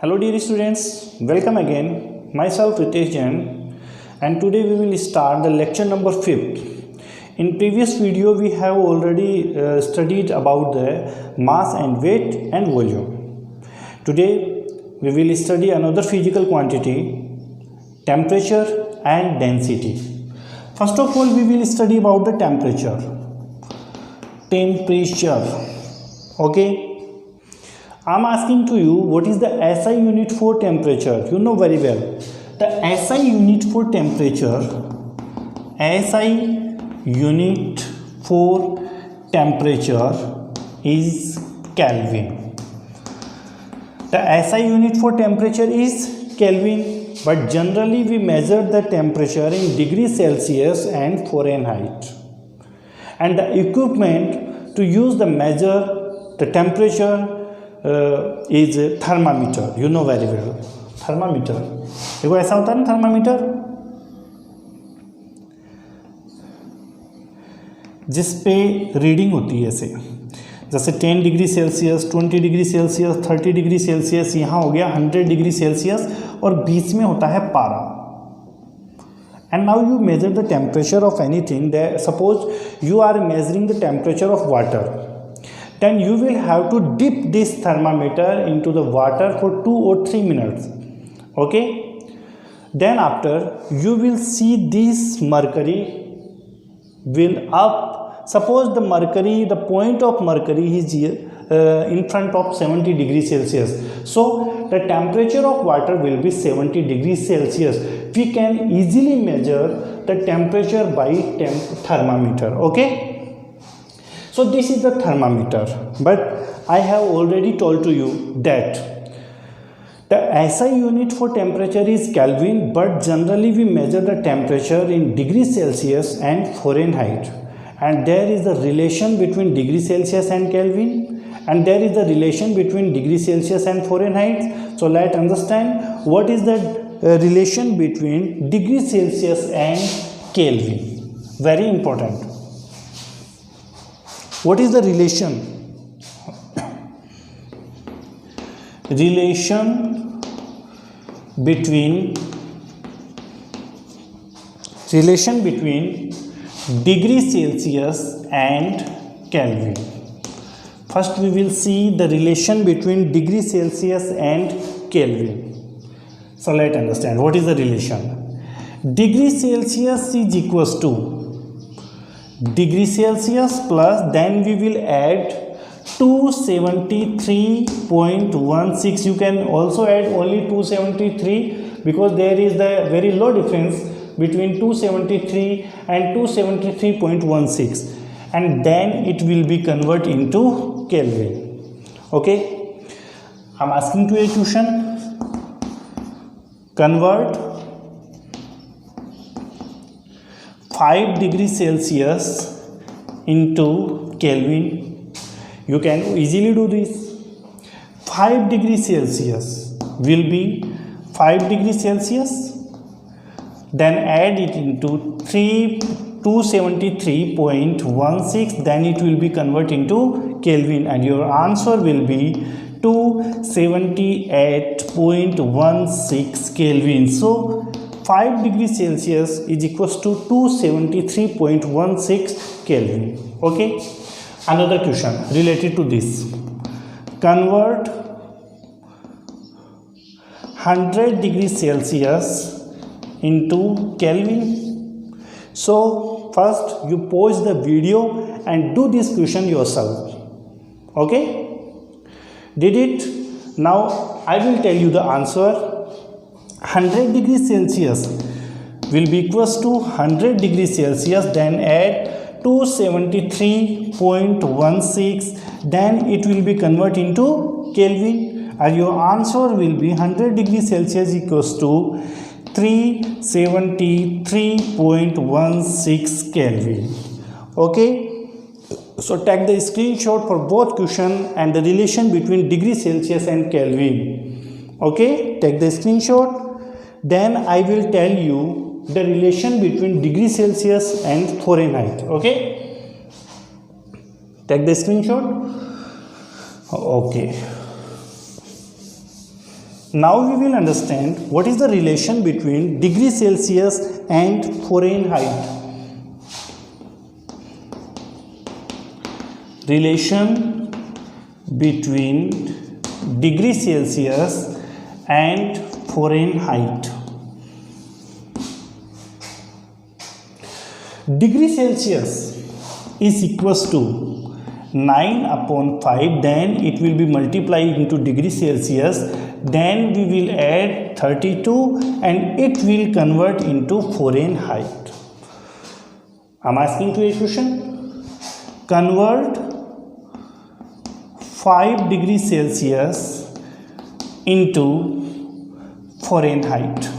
Hello dear students, welcome again. Myself Ritesh Jain and today we will start the lecture number 5th. In previous video we have already studied about the mass and weight and volume. Today we will study another physical quantity, temperature and density. First of all we will study about the temperature. Okay. I am asking to you what is the SI unit for temperature. You know very well. The SI unit for temperature, SI unit for temperature is Kelvin. The SI unit for temperature is Kelvin, but generally we measure the temperature in degrees Celsius and Fahrenheit. And the equipment to use the measure the temperature is thermometer. You know very well. Thermometer. देखो ऐसा होता है ना thermometer, जिस पे reading होती है ऐसे, जैसे 10 degree Celsius, 20 degree Celsius, 30 degree Celsius, यहाँ हो गया 100 डिग्री सेल्सियस और बीच में होता है पारा. And now you measure the temperature of anything. Suppose you are measuring the temperature of water. Then you will have to dip this thermometer into the water for 2 or 3 minutes. Okay. Then after you will see this mercury will up. Suppose the mercury, the point of mercury is in front of 70 degrees Celsius. So the temperature of water will be 70 degrees Celsius. We can easily measure the temperature by thermometer. Okay. So this is the thermometer, but I have already told to you that the SI unit for temperature is Kelvin, but generally we measure the temperature in degrees Celsius and Fahrenheit. And there is a relation between degree Celsius and Kelvin, and there is a relation between degree Celsius and Fahrenheit. So let's understand what is the relation between degree Celsius and Kelvin. Very important. What is the relation? Relation between degree Celsius and Kelvin. First we will see the relation between degree Celsius and Kelvin. So let's understand what is the relation. Degree Celsius is equals to degree Celsius plus, then we will add 273.16. You can also add only 273 because there is the very low difference between 273 and 273.16, and then it will be converted into Kelvin. Okay, I am asking to a question. Convert 5 degrees Celsius into Kelvin. You can easily do this. 5 degrees Celsius will be 5 degrees Celsius. Then add it into 273.16. Then it will be converted into Kelvin, and your answer will be 278.16 Kelvin. So 5 degrees Celsius is equals to 273.16 Kelvin. Okay. Another question related to this. Convert 100 degrees Celsius into Kelvin. So first you pause the video and do this question yourself. Okay. Did it? Now I will tell you the answer. 100 degrees Celsius will be equals to 100 degrees Celsius, then add 273.16, then it will be converted into Kelvin, and your answer will be 100 degrees Celsius equals to 373.16 Kelvin. Okay. So take the screenshot for both question and the relation between degree Celsius and Kelvin. Okay. Take the screenshot. Then I will tell you the relation between degree Celsius and Fahrenheit. Okay. Take the screenshot. Okay. Now we will understand what is the relation between degree Celsius and Fahrenheit. Relation between degree Celsius and Fahrenheit. Degree Celsius is equals to 9/5, then it will be multiplied into degree Celsius, then we will add 32 and it will convert into Fahrenheit. I'm asking to a question. Convert 5 degrees Celsius into Fahrenheit.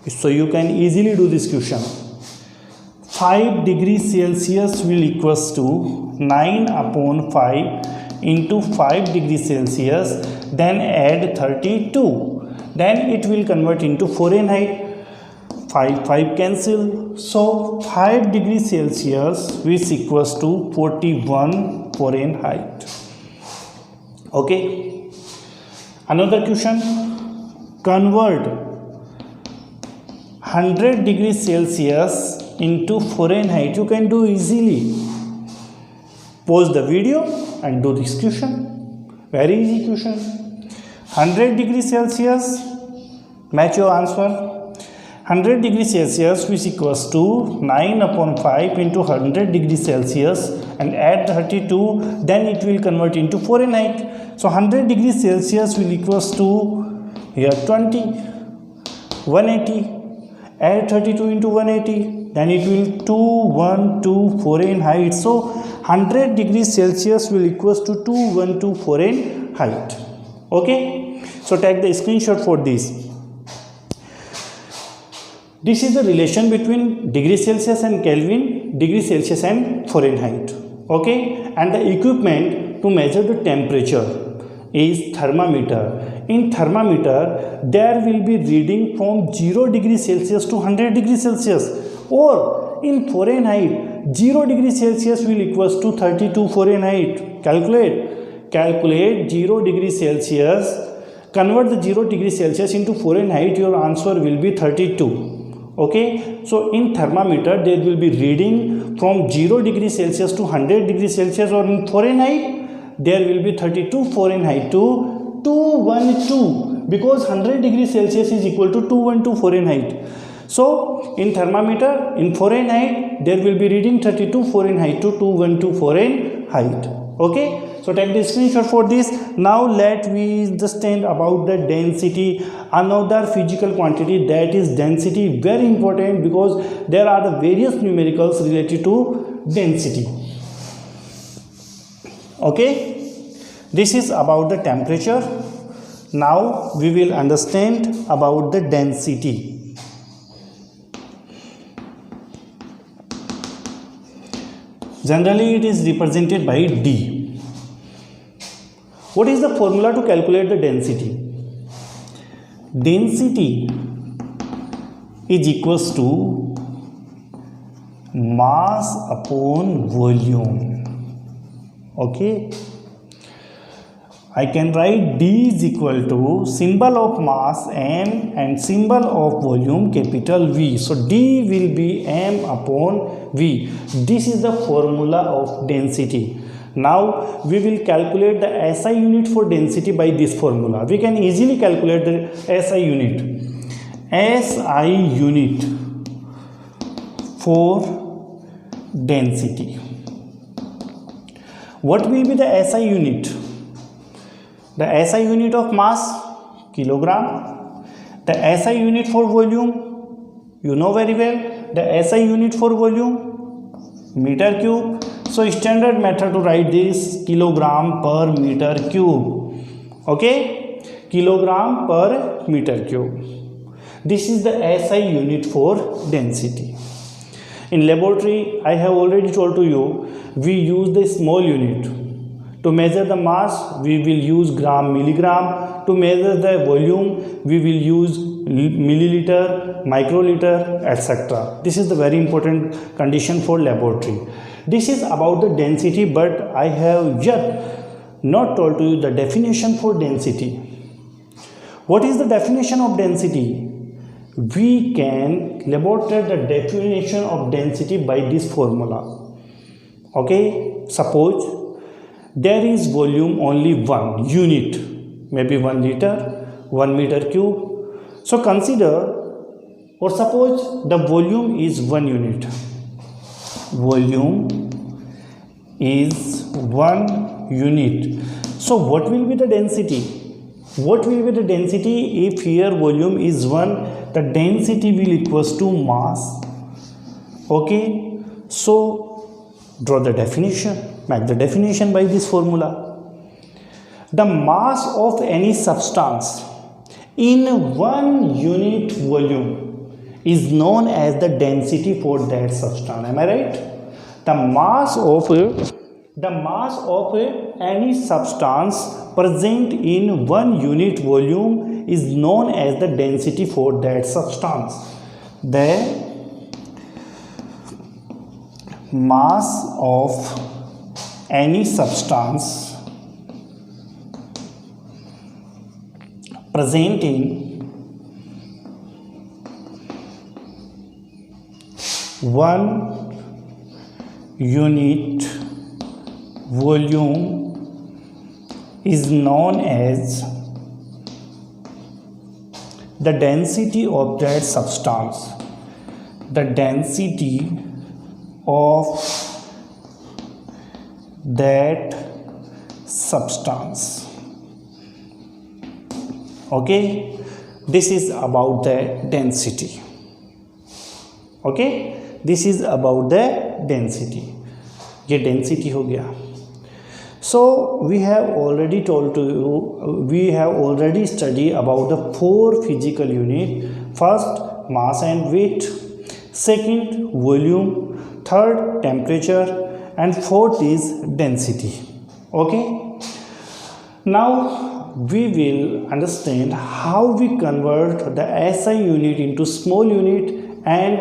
So you can easily do this question. 5 degrees Celsius will equals to 9/5 into 5 degrees Celsius, then add 32, then it will convert into Fahrenheit. 5 cancel, so 5 degrees Celsius which equals to 41 Fahrenheit. Okay, another question. Convert 100 degrees Celsius into Fahrenheit. You can do easily. Pause the video and do this question. Very easy question. 100 degrees Celsius, match your answer. 100 degrees Celsius which equals to 9/5 into 100 degrees Celsius and add 32, then it will convert into Fahrenheit. So 100 degrees Celsius will equals to here 20, 180, add 32 into 180, then it will 212 Fahrenheit. So 100 degrees Celsius will equals to 212 Fahrenheit. Okay, so take the screenshot for this. This is the relation between degree Celsius and Kelvin, degree Celsius and Fahrenheit. Okay, and the equipment to measure the temperature is thermometer. In thermometer there will be reading from 0 degree Celsius to 100 degree Celsius, or in Fahrenheit 0 degree Celsius will equals to 32 Fahrenheit. Calculate 0 degree Celsius, convert the 0 degree Celsius into Fahrenheit, your answer will be 32. Okay, so in thermometer there will be reading from 0 degree Celsius to 100 degree Celsius, or in Fahrenheit there will be 32 Fahrenheit to 212, because 100 degree Celsius is equal to 212 Fahrenheit. So in thermometer, in Fahrenheit there will be reading 32 Fahrenheit to 212 Fahrenheit. Okay, so take the screenshot for this. Now let we understand about the density, another physical quantity, that is density. Very important, because there are the various numericals related to density. Okay, this is about the temperature. Now we will understand about the density. Generally it is represented by D. What is the formula to calculate the density? Density is equals to mass upon volume. Okay, I can write D is equal to symbol of mass M and symbol of volume capital V. So D will be M upon V. This is the formula of density. Now we will calculate the SI unit for density by this formula. We can easily calculate the SI unit. SI unit for density. What will be the SI unit? The SI unit of mass, kilogram. The SI unit for volume, you know very well. The SI unit for volume, meter cube. So standard method to write this, kilogram per meter cube. Okay, kilogram per meter cube. This is the SI unit for density. In laboratory, I have already told to you, we use the small unit. To measure the mass, we will use gram, milligram. To measure the volume, we will use milliliter, microliter, etc. This is the very important condition for laboratory. This is about the density, but I have yet not told to you the definition for density. What is the definition of density? We can elaborate the definition of density by this formula. Okay, suppose there is volume only one unit, maybe 1 liter, 1 meter cube. So consider, or suppose the volume is 1 unit. Volume is 1 unit. So what will be the density? What will be the density if here volume is 1? The density will equals to mass. Okay, so draw the definition, make the definition by this formula. The mass of any substance in 1 unit volume is known as the density for that substance. Am I right? The mass of any substance present in 1 unit volume is known as the density for that substance. The mass of any substance present in 1 unit volume is known as the density of that substance. The density of that substance. Okay, this is about the density. Okay, this is about the density. ये density हो गया. So we have already told to you, we have already studied about the 4 physical unit. First, mass and weight. Second, volume. Third, temperature. And fourth is density. Okay. Now we will understand how we convert the SI unit into small unit and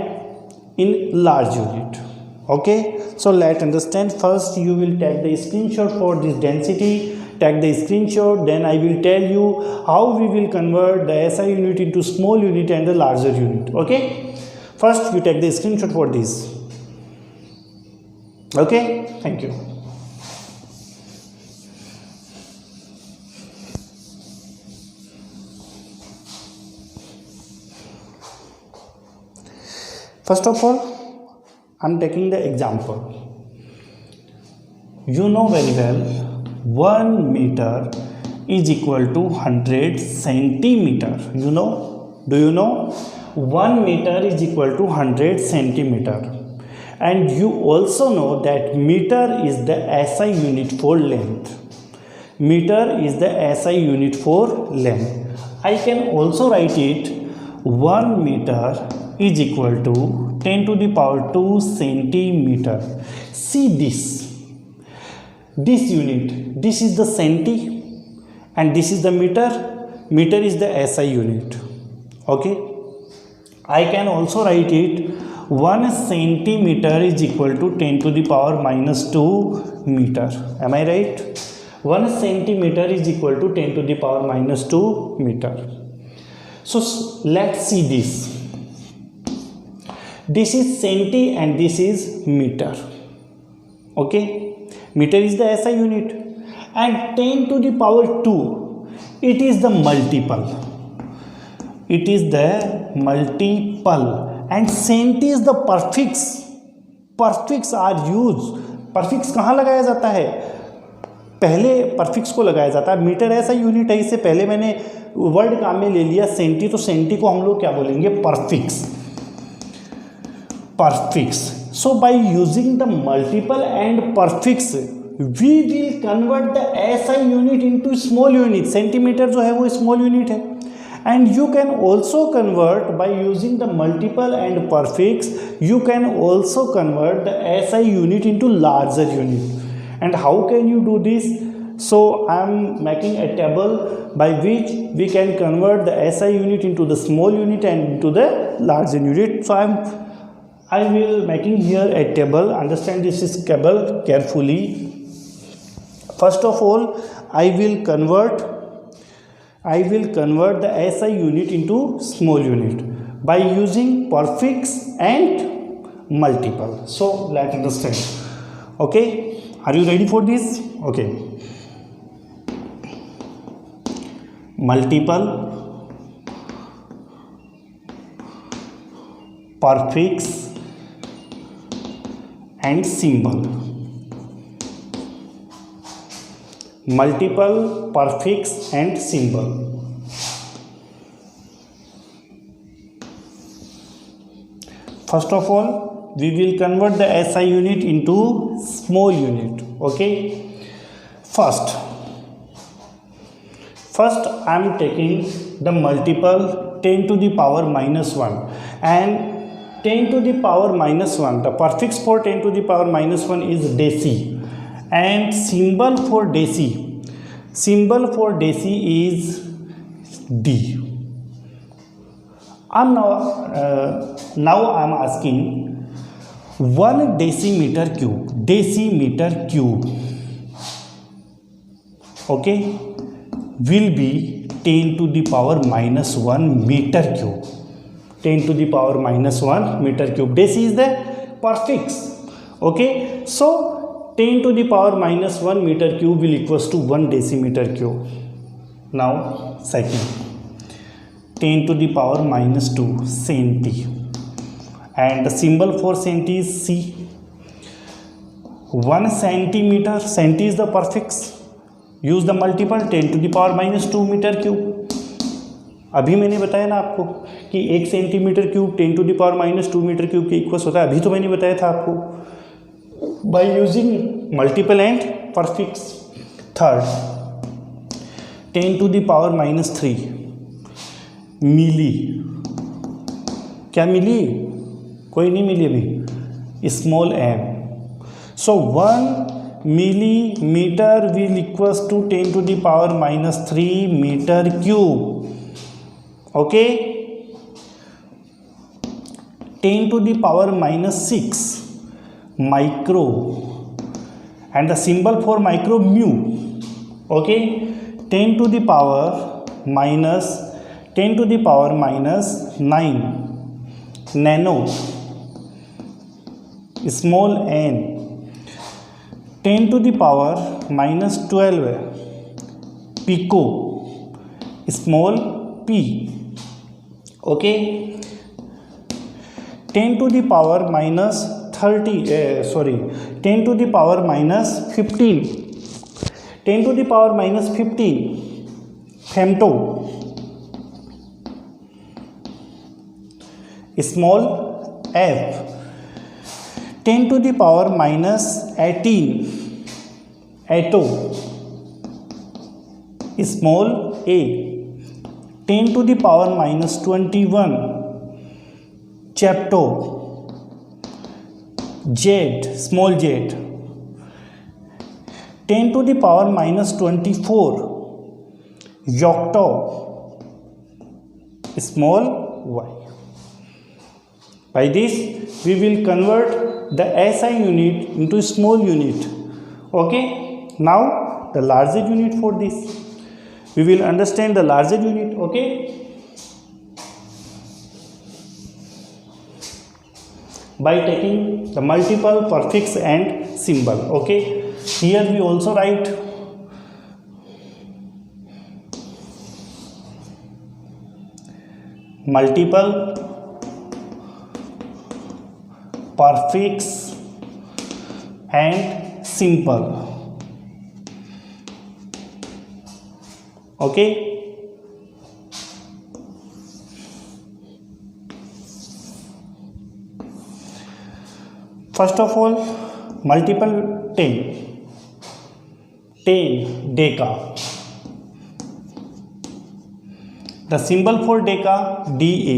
in large unit. Okay, so let's understand. First you will take the screenshot for this density, take the screenshot, then I will tell you how we will convert the SI unit into small unit and the larger unit. Okay, first you take the screenshot for this. Okay, thank you. First of all, I am taking the example. You know very well 1 meter is equal to 100 centimeter. You know? Do you know? 1 meter is equal to 100 centimeter. And you also know that meter is the SI unit for length. Meter is the SI unit for length. I can also write it 1 meter is equal to 10 to the power 2 centimeter. See this unit, this is the centi and this is the meter. Meter is the SI unit. Okay, I can also write it 1 centimeter is equal to 10 to the power minus 2 meter. Am I right? 1 centimeter is equal to 10 to the power minus 2 meter. So let's see this. This is centi and this is meter. Okay, meter is the SI unit and 10 to the power 2, it is the multiple. It is the multiple and centi is the prefix. Prefix are used. prefix कहाँ लगाया जाता है? पहले prefix को लगाया जाता है. Metre ऐसा यूनिट है, इससे पहले मैंने वर्ड काम में ले लिया सेंटी, तो सेंटी को हम लोग क्या बोलेंगे? prefix. Prefix. So by using the multiple and prefix, we will convert the SI unit into small unit. Centimetre जो है वो small unit है. And you can also convert by using the multiple and prefix. You can also convert the SI unit into larger unit. And how can you do this? So I am making a table by which we can convert the SI unit into the small unit and into the larger unit. So I will making here a table. Understand this is table carefully. First of all, I will convert I will convert the SI unit into small unit by using prefix and multiple. So let's understand. Okay, are you ready for this? Okay, multiple, prefix and symbol. Multiple, prefix and symbol. First of all, we will convert the SI unit into small unit. Okay, first I am taking the multiple 10 to the power minus 1, and 10 to the power minus 1, the prefix for 10 to the power minus 1 is deci, and symbol for deci is D. Now I'm asking 1 decimeter cube, okay, will be 10 to the power minus 1 meter cube. 10 to the power minus 1 meter cube. Deci is the prefix. Okay, so 10 to the power minus 1 meter cube will equals to 1 decimeter cube. Now second, 10 to the power minus 2 centi, and the symbol for centi is C. 1 centimeter, centi is the prefix, use the multiple 10 to the power minus 2 meter cube. अभी मैंने बताया ना आपको कि 1 centimetre cube 10 to the power minus 2 metre cube के equals होता है, अभी तो मैंने बताया था आपको, by using multiple and prefix. Third, 10 to the power minus 3 milli, क्या मिली? कोई नहीं मिली अभी, small m. So 1 millimeter will equals to 10 to the power minus 3 meter cube. Okay, 10 to the power minus 6 micro, and the symbol for micro mu. Okay, 10 to the power minus 9 nano, small n. 10 to the power minus 12 pico, small p. Okay, 10 to the power minus 10 to the power minus 15, 10 to the power minus 15 femto, small f. 10 to the power minus 18 atto, small a. 10 to the power minus 21 chapto, jet, small jet. 10 to the power minus 24 yocto, small y. By this we will convert the SI unit into small unit. Okay, now the larger unit for this, we will understand the larger unit. Okay, by taking the multiple, prefix and symbol. Okay, here we also write multiple, prefix and symbol. Okay, first of all, multiple 10 deca, the symbol for deca DA.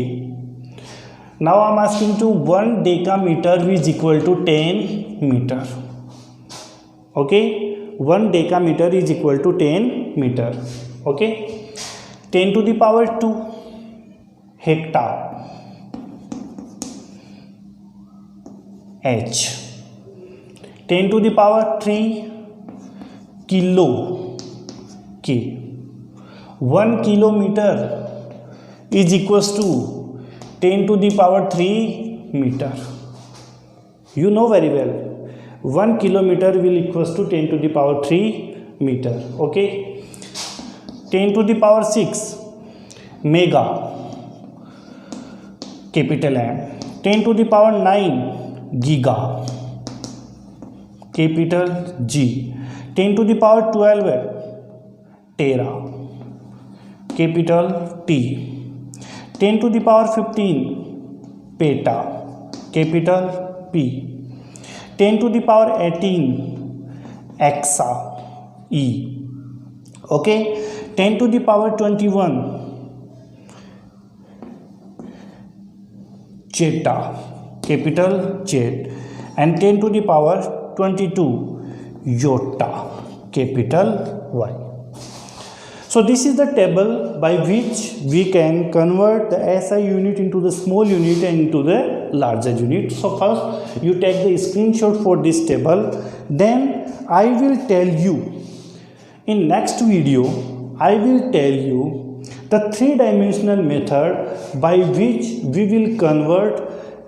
Now I am asking to 1 decameter is equal to 10 meter. Okay, 1 decameter is equal to 10 meter. Okay, 10 to the power 2 hectare, h. 10 to the power 3 kilo, k. 1 kilometre is equals to 10⁻³ metre. You know very well 1 kilometer will equals to 10⁻³ meter. Okay, 10⁻⁶ mega, capital M. 10⁹ giga, capital G. 10⁻12 tera, capital T. 10⁻15 peta, capital P. 10⁻18 exa, E. Okay, 10⁻21 zeta, capital Z, and 10⁻22 iota, capital Y. So this is the table by which we can convert the SI unit into the small unit and into the larger unit. So first you take the screenshot for this table, then I will tell you in next video, I will tell you the 3-dimensional method by which we will convert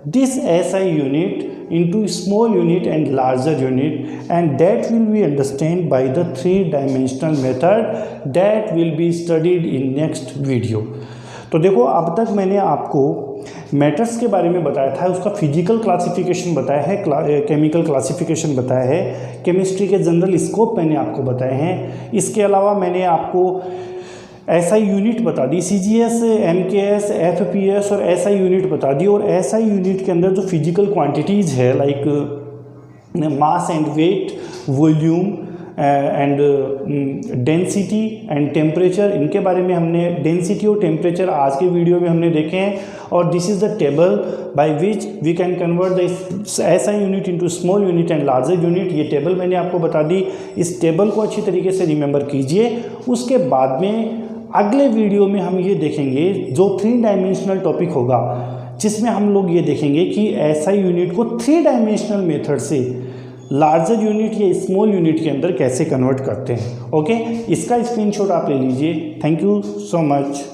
this SI unit into small unit and larger unit, and that will be understand by the 3-dimensional method that will be studied in next video. तो देखो, अब तक मैंने आपको matters के बारे में बताया था, उसका फिजिकल क्लासिफिकेशन बताया है, केमिकल क्लासिफिकेशन बताया है, केमिस्ट्री के जनरल स्कोप मैंने आपको बताए हैं. इसके अलावा मैंने आपको SI यूनिट बता दी, CGS, MKS, FPS और SI यूनिट बता दी. और SI यूनिट के अंदर जो फिजिकल क्वांटिटीज़ है like mass and weight, volume and density and temperature, इनके बारे में हमने डेंसिटी और टेम्परेचर आज के वीडियो में हमने देखे हैं. और this is the table by which we can convert the SI unit into small unit and larger unit. ये टेबल मैंने आपको बता दी. इस टेबल को अच्छी तरीके से रिमेंबर कीजिए. उसके बाद में अगले वीडियो में हम ये देखेंगे जो 3-डायमेंशनल टॉपिक होगा, जिसमें हम लोग ये देखेंगे कि SI यूनिट को 3-डायमेंशनल मेथड से लार्जर यूनिट या स्मॉल यूनिट के अंदर कैसे कन्वर्ट करते हैं. ओके, इसका स्क्रीनशॉट आप ले लीजिए. Thank you so much.